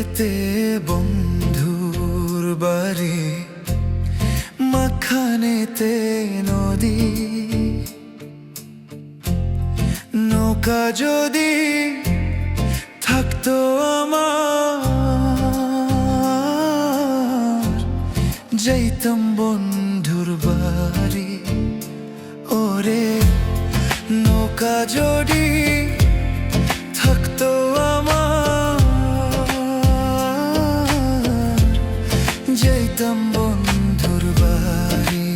যেতে বন্ধুর বাড়ি, মাখানেতে নদী, নৌকা যদি থাকতো আমার, যাইতাম বন্ধুর বাড়ি। ওরে নৌকা যদি থাকতো আমার, যাইতাম বন্ধুর বাড়ি।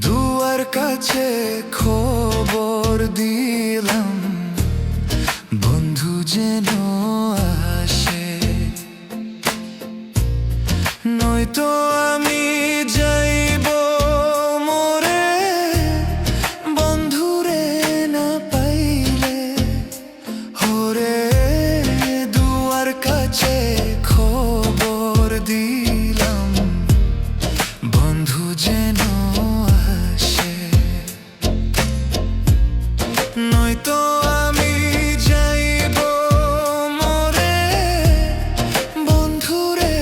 দুয়ার কাছে খবর দিলাম, বন্ধু যেন আসে, নয়তো আমি যাইব মরে, বন্ধুরে না পাইলে। ওরে দুয়ার কাছে খবর দিলাম, বন্ধু যেন আসে, নয়তো আমি যাইব মরে, বন্ধুরে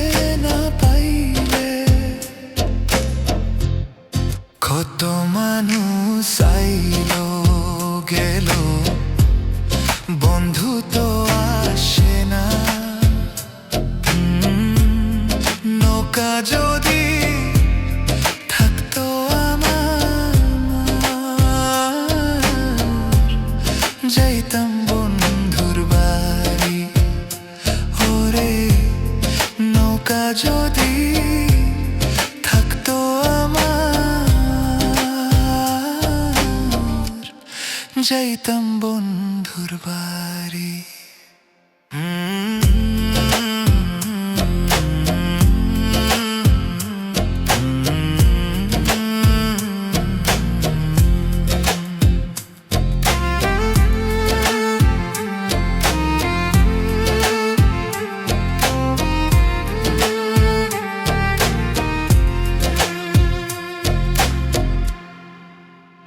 না পাইলে। কত মানুষ আইল গেল, বন্ধু তো আসে না। নৌকা যদি থাকতো আমার, যাইতাম বন্ধুর বাড়ি। ওরে নৌকা যদি থাকতো আমার, যাইতাম বন্ধুর বাড়ি।